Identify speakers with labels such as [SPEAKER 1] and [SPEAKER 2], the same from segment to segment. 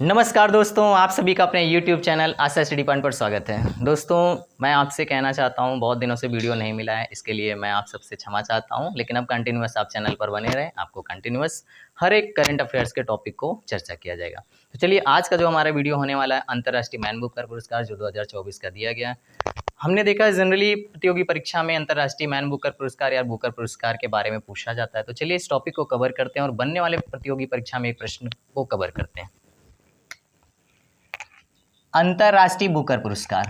[SPEAKER 1] नमस्कार दोस्तों, आप सभी का अपने YouTube चैनल आशा स्टडी पॉइंट पर स्वागत है। दोस्तों, मैं आपसे कहना चाहता हूं, बहुत दिनों से वीडियो नहीं मिला है, इसके लिए मैं आप सबसे क्षमा चाहता हूं। लेकिन अब कंटिन्यूअस आप चैनल पर बने रहें, आपको कंटिन्यूअस हर एक करंट अफेयर्स के टॉपिक को चर्चा किया जाएगा। तो चलिए, आज का जो हमारा वीडियो होने वाला है, अंतर्राष्ट्रीय मैन बुकर पुरस्कार जो 2024 का दिया गया। हमने देखा है जनरली प्रतियोगी परीक्षा में अंतर्राष्ट्रीय मैन बुकर पुरस्कार या बुकर पुरस्कार के बारे में पूछा जाता है। तो चलिए, इस टॉपिक को कवर करते हैं और बनने वाले प्रतियोगी परीक्षा में एक प्रश्न को कवर करते हैं। अंतर्राष्ट्रीय बुकर पुरस्कार,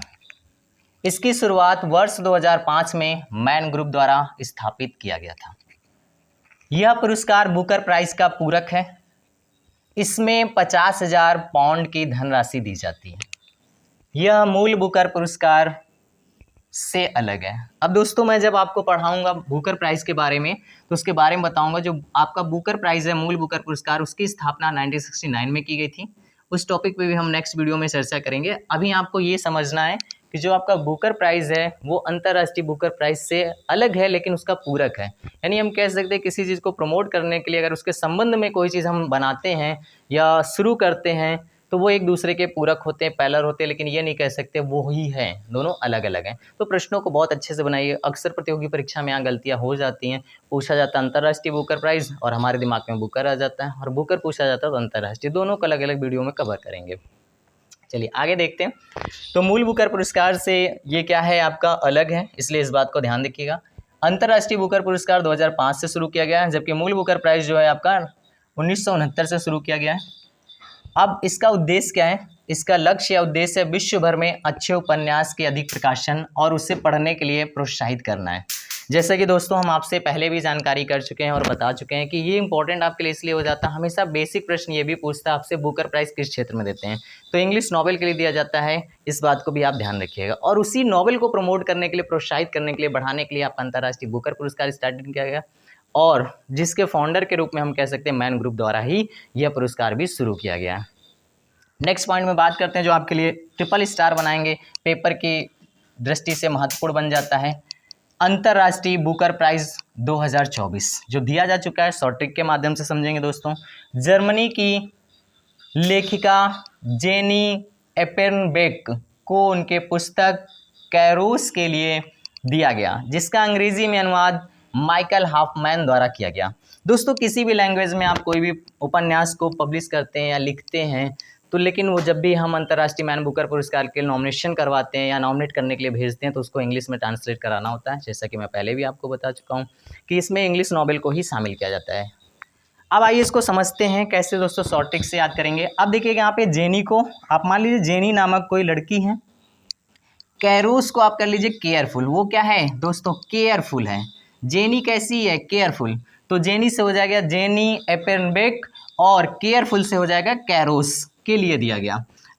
[SPEAKER 1] इसकी शुरुआत वर्ष 2005 में मैन ग्रुप द्वारा स्थापित किया गया था। यह पुरस्कार बुकर प्राइज का पूरक है। इसमें 50,000 पाउंड की धनराशि दी जाती है। यह मूल बुकर पुरस्कार से अलग है। अब दोस्तों, मैं जब आपको पढ़ाऊंगा बुकर प्राइज के बारे में तो उसके बारे में बताऊंगा। जो आपका बुकर प्राइज है, मूल बुकर पुरस्कार, उसकी स्थापना 1969 में की गई थी। उस टॉपिक पे भी हम नेक्स्ट वीडियो में चर्चा करेंगे। अभी आपको ये समझना है कि जो आपका बुकर प्राइज है वो अंतर्राष्ट्रीय बुकर प्राइज से अलग है, लेकिन उसका पूरक है। यानी हम कह सकते हैं किसी चीज़ को प्रमोट करने के लिए अगर उसके संबंध में कोई चीज़ हम बनाते हैं या शुरू करते हैं तो वो एक दूसरे के पूरक होते हैं, पैरेलल होते हैं, लेकिन ये नहीं कह सकते वो ही हैं, दोनों अलग अलग हैं। तो प्रश्नों को बहुत अच्छे से बनाइए। अक्सर प्रतियोगी परीक्षा में यहाँ गलतियाँ हो जाती हैं। पूछा जाता है अंतर्राष्ट्रीय बुकर प्राइज और हमारे दिमाग में बुकर आ जाता है, और बुकर पूछा जाता है तो अंतर्राष्ट्रीय। दोनों को अलग अलग वीडियो में कवर करेंगे। चलिए आगे देखते हैं। तो मूल बुकर पुरस्कार से ये क्या है, आपका अलग है, इसलिए इस बात को ध्यान रखिएगा। अंतर्राष्ट्रीय बुकर पुरस्कार 2005 से शुरू किया गया है, जबकि मूल बुकर प्राइज जो है आपका 1969 से शुरू किया गया है। अब इसका उद्देश्य क्या है? इसका लक्ष्य या उद्देश्य है विश्व भर में अच्छे उपन्यास के अधिक प्रकाशन और उसे पढ़ने के लिए प्रोत्साहित करना है। जैसा कि दोस्तों हम आपसे पहले भी जानकारी कर चुके हैं और बता चुके हैं कि ये इंपॉर्टेंट आपके लिए इसलिए हो जाता है, हमेशा बेसिक प्रश्न ये भी पूछता है आपसे बुकर प्राइज किस क्षेत्र में देते हैं। तो इंग्लिश नॉवेल के लिए दिया जाता है, इस बात को भी आप ध्यान रखिएगा। और उसी नॉवेल को प्रमोट करने के लिए, प्रोत्साहित करने के लिए, बढ़ाने के लिए आपका अंतर्राष्ट्रीय बुकर पुरस्कार स्टार्ट किया गया, और जिसके फाउंडर के रूप में हम कह सकते हैं मैन ग्रुप द्वारा ही यह पुरस्कार भी शुरू किया गया है। नेक्स्ट पॉइंट में बात करते हैं जो आपके लिए ट्रिपल स्टार बनाएंगे, पेपर की दृष्टि से महत्वपूर्ण बन जाता है। अंतर्राष्ट्रीय बुकर प्राइज 2024 जो दिया जा चुका है, शॉर्ट ट्रिक के माध्यम से समझेंगे दोस्तों। जर्मनी की लेखिका जेनी एपेनबेक को उनके पुस्तक कैरोस के लिए दिया गया, जिसका अंग्रेजी में अनुवाद माइकल हॉफमैन द्वारा किया गया। दोस्तों, किसी भी लैंग्वेज में आप कोई भी उपन्यास को पब्लिश करते हैं या लिखते हैं तो लेकिन वो जब भी हम अंतर्राष्ट्रीय मैन बुकर पुरस्कार के नॉमिनेशन करवाते हैं या नॉमिनेट करने के लिए भेजते हैं तो उसको इंग्लिश में ट्रांसलेट कराना होता है। जैसा कि मैं पहले भी आपको बता चुका हूँ कि इसमें इंग्लिश नॉवेल को ही शामिल किया जाता है। अब आइए इसको समझते हैं कैसे दोस्तों, शॉर्ट ट्रिक से याद करेंगे। अब देखिएगा यहाँ पे जेनी को आप मान लीजिए जेनी नामक कोई लड़की है, कैरोस को आप कर लीजिए केयरफुल। वो क्या है दोस्तों? केयरफुल है। जेनी कैसी है? केयरफुल। तो जेनी से हो जाएगा जेनी एपेनबेक और केयरफुल से हो जाएगा कैरोस के लिए दिया गया।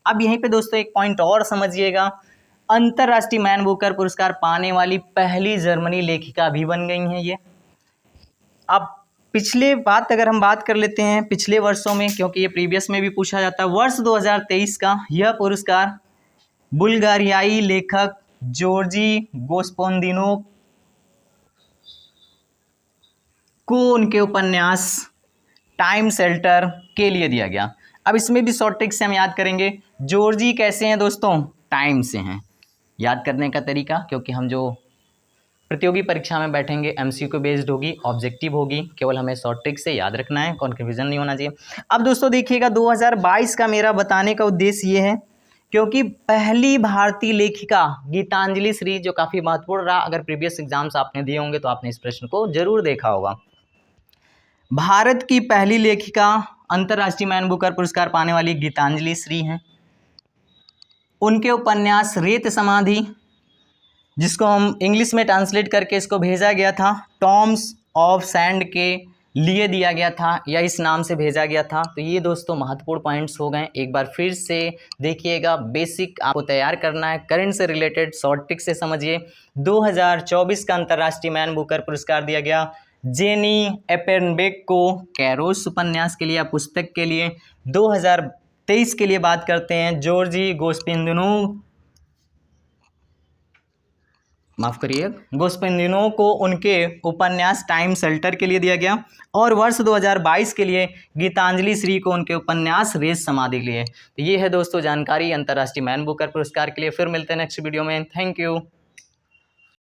[SPEAKER 1] अब यहीं पे दोस्तों एक पॉइंट और समझिएगा, अंतर्राष्ट्रीय मैन बुकर पुरस्कार पाने वाली पहली जर्मनी लेखिका भी बन गई हैं ये। अब पिछले बात अगर हम बात कर लेते हैं पिछले वर्षों में, क्योंकि ये प्रीवियस में भी पूछा जाता है, वर्ष 2023 का यह पुरस्कार बुल्गारियाई लेखक जॉर्जी गोस्पोंदिनो को उनके उपन्यास टाइम शेल्टर के लिए दिया गया। अब इसमें भी शॉर्ट ट्रिक से हम याद करेंगे। जॉर्जी कैसे हैं दोस्तों? टाइम से हैं। याद करने का तरीका, क्योंकि हम जो प्रतियोगी परीक्षा में बैठेंगे एमसीक्यू बेस्ड होगी, ऑब्जेक्टिव होगी, केवल हमें शॉर्ट ट्रिक से याद रखना है, कन्फ्यूजन नहीं होना चाहिए। अब दोस्तों देखिएगा 2022 का मेरा बताने का उद्देश्य ये है क्योंकि पहली भारतीय लेखिका गीतांजलि श्री, जो काफ़ी महत्वपूर्ण रहा, अगर प्रीवियस एग्जाम्स आपने दिए होंगे तो आपने इस प्रश्न को जरूर देखा होगा। भारत की पहली लेखिका अंतर्राष्ट्रीय मैन बुकर पुरस्कार पाने वाली गीतांजलि श्री हैं। उनके उपन्यास रेत समाधि, जिसको हम इंग्लिश में ट्रांसलेट करके इसको भेजा गया था टॉम्स ऑफ सैंड के लिए दिया गया था, या इस नाम से भेजा गया था। तो ये दोस्तों महत्वपूर्ण पॉइंट्स हो गए। एक बार फिर से देखिएगा, बेसिक आपको तैयार करना है, करंट से रिलेटेड शॉर्ट ट्रिक से समझिए। 2024 का अंतर्राष्ट्रीय मैन बुकर पुरस्कार दिया गया जेनी एपेनबेक को कैरोस उपन्यास के लिए या पुस्तक के लिए। 2023 के लिए बात करते हैं जॉर्जी गोस्पोंदिनो माफ करिए, गोस्पंदिनो को उनके उपन्यास टाइम शेल्टर के लिए दिया गया, और वर्ष 2022 के लिए गीतांजलि श्री को उनके उपन्यास रेस समाधि के लिए। तो ये है दोस्तों जानकारी अंतर्राष्ट्रीय मैन बुकर पुरस्कार के लिए। फिर मिलते हैं नेक्स्ट वीडियो में। Thank you.